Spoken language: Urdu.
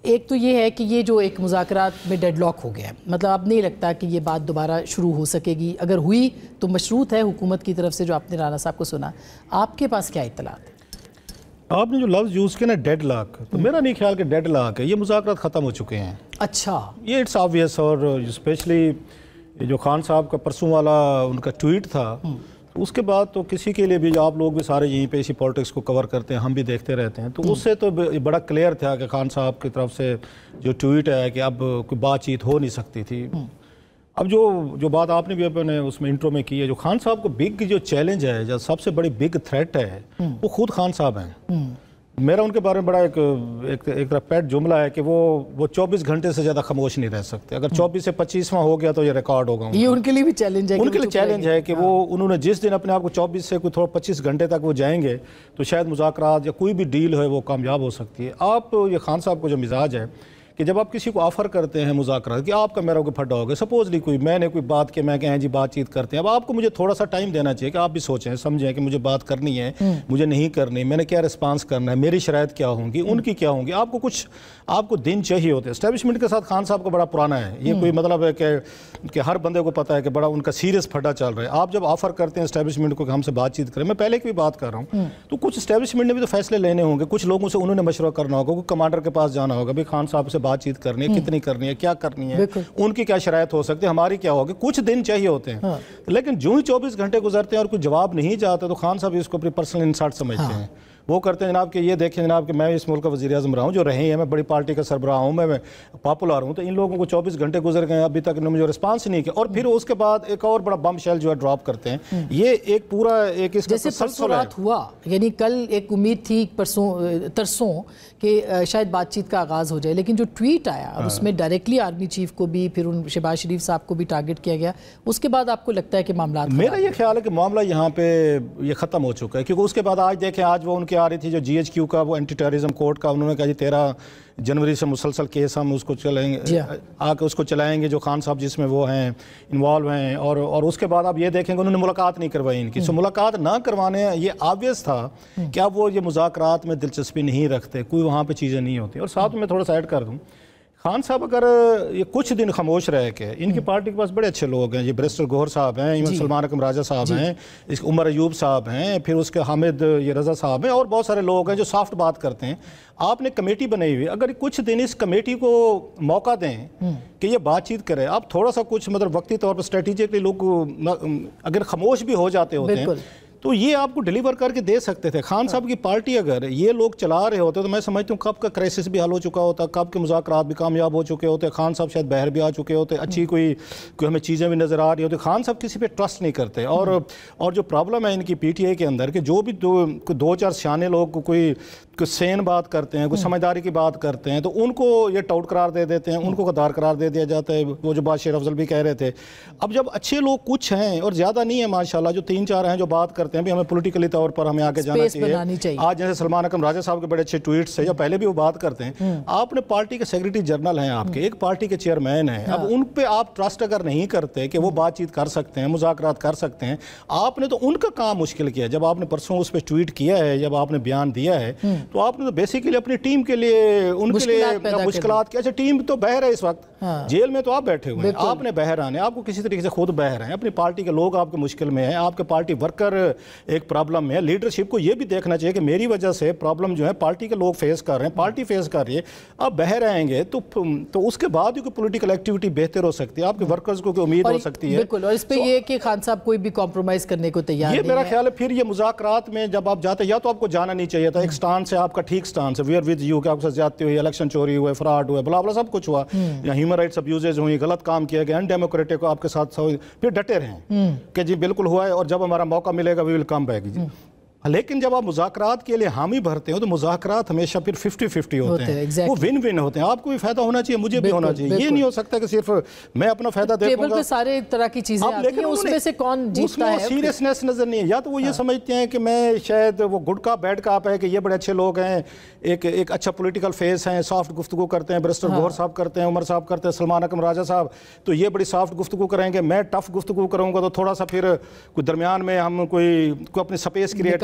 ایک تو یہ ہے کہ یہ جو ایک مذاکرات میں ڈیڈ لاک ہو گیا ہے، مطلب اب نہیں لگتا کہ یہ بات دوبارہ شروع ہو سکے گی، اگر ہوئی تو مشروط ہے حکومت کی طرف سے، جو آپ نے رانا صاحب کو سنا. آپ کے پاس کیا اطلاعات ہے؟ آپ نے جو لفظ یوز کیا نا ڈیڈ لاک، تو میرا نہیں خیال کہ ڈیڈ لاک ہے، یہ مذاکرات ختم ہو چکے ہیں. اچھا، یہ اٹس آبویس. اور اسپیشلی جو خان صاحب کا پرسوں والا ان کا ٹویٹ تھا، اس کے بعد تو کسی کے لیے بھی، آپ لوگ بھی سارے یہیں پہ اسی پالیٹکس کو کور کرتے ہیں، ہم بھی دیکھتے رہتے ہیں، تو اس سے تو بڑا کلیئر تھا کہ خان صاحب کی طرف سے جو ٹویٹ ہے کہ اب کوئی بات چیت ہو نہیں سکتی تھی. اب جو بات آپ نے بھی اپنے اس میں انٹرو میں کی ہے، جو خان صاحب کو بگ جو چیلنج ہے، جو سب سے بڑی بگ تھریٹ ہے، وہ خود خان صاحب ہیں. میرا ان کے بارے میں بڑا ایک پیٹ جملہ ہے کہ وہ 24 گھنٹے سے زیادہ خاموش نہیں رہ سکتے. اگر 24 سے 25واں ہو گیا تو یہ ریکارڈ ہوگا. یہ ان کے لیے بھی چیلنج ہے، ان کے لیے چیلنج ہے کہ انہوں نے جس دن اپنے آپ کو 24 سے کوئی تھوڑا 25 گھنٹے تک وہ جائیں گے تو شاید مذاکرات یا کوئی بھی ڈیل ہے وہ کامیاب ہو سکتی ہے. آپ یہ خان صاحب کو جو مزاج ہے کہ جب آپ کسی کو آفر کرتے ہیں مذاکرات کہ آپ کا میرا کوئی پھڈا ہوگا، سپوزلی میں نے کوئی بات کہ میں کہیں جی بات چیت کرتے ہیں، اب آپ کو مجھے تھوڑا سا ٹائم دینا چاہیے کہ آپ بھی سوچیں سمجھیں کہ مجھے بات کرنی ہے، مجھے نہیں کرنی، میں نے کیا رسپانس کرنا ہے، میری شرائط کیا ہوں گی، ان کی کیا ہوں گی. آپ کو دن چاہیے ہوتے ہیں. اسٹیبلشمنٹ کے ساتھ خان صاحب کا بڑا پرانا ہے، یہ کوئی مطلب ہے کہ ہر بندے کو پتہ ہے کہ بڑا ان کا سیریس پھڈا چل رہا ہے. آپ جب آفر کرتے ہیں اسٹیبلشمنٹ کو کہ ہم سے بات چیت کریں، میں پہلے کی بھی بات کر رہا ہوں، تو کچھ اسٹیبلشمنٹ نے بھی تو فیصلے لینے ہوں گے، کچھ لوگوں سے انہوں نے مشورہ کرنا ہوگا، کوئی کمانڈر کے پاس جانا ہوگا، بھائی خان صاحب سے بات چیت کرنی ہے، کتنی کرنی ہے، کیا کرنی ہے، ان کی کیا شرائط ہو سکتی ہے، ہماری کیا ہوگی. کچھ دن چاہیے ہوتے ہیں. لیکن جو ہی 24 گھنٹے گزرتے ہیں اور کوئی جواب نہیں جاتا تو خان صاحب اس کو اپنی پرسنل انسلٹ سمجھتے ہیں. وہ کرتے ہیں جناب کہ یہ دیکھیں جناب کہ میں اس ملک کا وزیر اعظم رہا ہوں، جو رہے ہیں، میں بڑی پارٹی کا سربراہ ہوں، میں پاپولر ہوں، تو ان لوگوں کو 24 گھنٹے گزر گئے ہیں، ابھی تک انہوں نے مجھے رسپانس نہیں کیا. اور پھر اس کے بعد ایک اور بڑا بم شیل جو ہے ڈراپ کرتے ہیں. یہ ایک پورا ایک اس کا جیسے پرسوں رات ہوا، یعنی کل ایک امید تھی ترسوں کہ شاید بات چیت کا آغاز ہو جائے، لیکن جو ٹویٹ آیا اور اس میں ڈائریکٹلی آرمی چیف کو بھی، پھر ان شہباز شریف صاحب کو بھی ٹارگٹ کیا گیا، اس کے بعد آپ کو لگتا ہے کہ معاملات میرا یہ خیال ہے کہ معاملہ یہاں پہ یہ ختم ہو چکا ہے. کیونکہ اس کے بعد آج دیکھیں، آج وہ ان کی آ رہی تھی جو جی ایچ کیو کا وہ اینٹی ٹیررزم کورٹ کا، انہوں نے کہا جی 13 جنوری سے مسلسل کیس ہم اس کو چلائیں گے، آ کے اس کو چلائیں گے جو خان صاحب جس میں وہ ہیں انوالو ہیں. اور اس کے بعد آپ یہ دیکھیں کہ انہوں نے ملاقات نہیں کروائی ان کی. سو ملاقات نہ کروانے یہ آبویس تھا کہ اب وہ یہ مذاکرات میں دلچسپی نہیں رکھتے، کوئی وہاں پہ چیزیں نہیں ہوتی. اور ساتھ میں تھوڑا سا ایڈ کر دوں، خان صاحب اگر یہ کچھ دن خاموش رہ کے، ان کی پارٹی کے پاس بڑے اچھے لوگ ہیں، یہ بیرسٹر گوہر صاحب ہیں، ایون سلمان اکرم راجہ صاحب ہیں، اس عمر ایوب صاحب ہیں، پھر اس کے حامد یہ رضا صاحب ہیں، اور بہت سارے لوگ ہیں جو سافٹ بات کرتے ہیں. آپ نے کمیٹی بنائی ہوئی، اگر کچھ دن اس کمیٹی کو موقع دیں کہ یہ بات چیت کرے، آپ تھوڑا سا کچھ مطلب وقتی طور پر اسٹریٹجکلی لوگ اگر خاموش بھی ہو جاتے ہوتے ہیں تو یہ آپ کو ڈیلیور کر کے دے سکتے تھے. خان صاحب کی پارٹی اگر یہ لوگ چلا رہے ہوتے تو میں سمجھتا ہوں کب کا کرائسس بھی حل ہو چکا ہوتا، کب کے مذاکرات بھی کامیاب ہو چکے ہوتے، خان صاحب شاید باہر بھی آ چکے ہوتے، اچھی کوئی ہمیں چیزیں بھی نظر آ رہی ہوتی. خان صاحب کسی پہ ٹرسٹ نہیں کرتے. اور جو پرابلم ہے ان کی پی ٹی آئی کے اندر کہ جو بھی دو چار سیانے لوگ کوئی سین بات کرتے ہیں، کوئی سمجھداری کی بات کرتے ہیں، تو ان کو یہ ٹاؤٹ قرار دے دیتے ہیں، ان کو غدار قرار دے دیا جاتا ہے. وہ جو بات شیر افضل بھی کہہ رہے تھے، اب جب اچھے لوگ کچھ ہیں اور زیادہ نہیں ہیں ماشاءاللہ، جو 3-4 ہیں جو بات کرتے ہیں بھی ہمیں پولیٹیکلی طور پر ہمیں آگے جانا چاہیے. آج جیسے سلمان اکرم راجہ صاحب کے بڑے اچھے ٹویٹس ہیں، یا پہلے بھی وہ بات کرتے ہیں. آپ نے پارٹی کے سیکریٹری جنرل ہیں، آپ کے ایک پارٹی کے چیئرمین ہیں، اب ان پہ آپ ٹرسٹ اگر نہیں کرتے کہ وہ بات چیت کر سکتے ہیں، مذاکرات کر سکتے ہیں، آپ نے تو ان کا کام مشکل کیا. جب آپ نے پرسوں اس پہ ٹویٹ کیا ہے، جب آپ نے بیان دیا ہے، تو آپ نے تو بیسیکلی اپنی ٹیم کے لیے ان کے لیے مشکلات کیا. اچھا ٹیم تو باہر ہے اس وقت، جیل میں تو آپ بیٹھے ہوئے ہیں، آپ نے باہر آنے، آپ کو کسی طریقے سے خود باہر ہیں، اپنی پارٹی کے لوگ آپ کے مشکل میں ہیں، آپ کے پارٹی ورکر ایک پرابلم میں ہے. لیڈرشپ کو یہ بھی دیکھنا چاہیے کہ میری وجہ سے پرابلم جو ہے پارٹی کے لوگ فیس کر رہے ہیں، پارٹی فیس کر رہی ہے. آپ باہر آئیں گے تو اس کے بعد ہی کوئی پولیٹیکل ایکٹیویٹی بہتر ہو سکتی ہے، آپ کے ورکرز کو کوئی امید ہو سکتی ہے. بالکل. اور اس پہ یہ کہ خان صاحب کوئی بھی کمپرومائز کرنے کو تیار نہیں ہے. یہ میرا خیال ہے پھر یہ مذاکرات میں جب آپ جاتے ہیں، یا تو آپ کو جانا نہیں چاہیے تھا، ایک سٹانس ہے آپ کا، ٹھیک سٹانس ہے، وی آر ود یو، کہ آپ کے ساتھ زیادتی ہوئی، الیکشن چوری ہوئے، فراڈ ہوئے، بلا بلا سب کچھ ہوا، یا ہیومن رائٹس ابیوزز ہوئی، غلط کام کیا گیا، ان ڈیموکریٹک کو آپ کے ساتھ پھر ڈٹے رہیں کہ جی بالکل ہوا ہے اور جب ہمارا موقع ملے گا وی ول کم بیک. لیکن جب آپ مذاکرات کے لیے حامی بھرتے ہو تو مذاکرات ہمیشہ پھر 50-50 ہوتے ہیں، وہ ون ون ہوتے ہیں. آپ کو بھی فائدہ ہونا چاہیے، مجھے بھی ہونا چاہیے. یہ نہیں ہو سکتا کہ صرف میں اپنا فائدہ دیکھوں گا. ٹیبل پہ سارے طرح کی چیزیں آتی ہیں، اس میں سے کون جیتتا ہے. سیریسنس نظر نہیں ہے. یا تو وہ یہ سمجھتے ہیں کہ میں شاید وہ گڈ کا بیڈ کا آپ ہے کہ یہ بڑے اچھے لوگ ہیں، ایک اچھا پولیٹیکل فیس ہیں، سافٹ گفتگو کرتے ہیں، بیرسٹر گوہر صاحب کرتے ہیں، عمر صاحب کرتے ہیں، سلمان اکرم راجہ صاحب، تو یہ بڑی سافٹ گفتگو کریں گے. میں ٹف گفتگو کروں گا تو تھوڑا سا پھر کوئی درمیان میں ہم کوئی اپنی سپیس کریٹ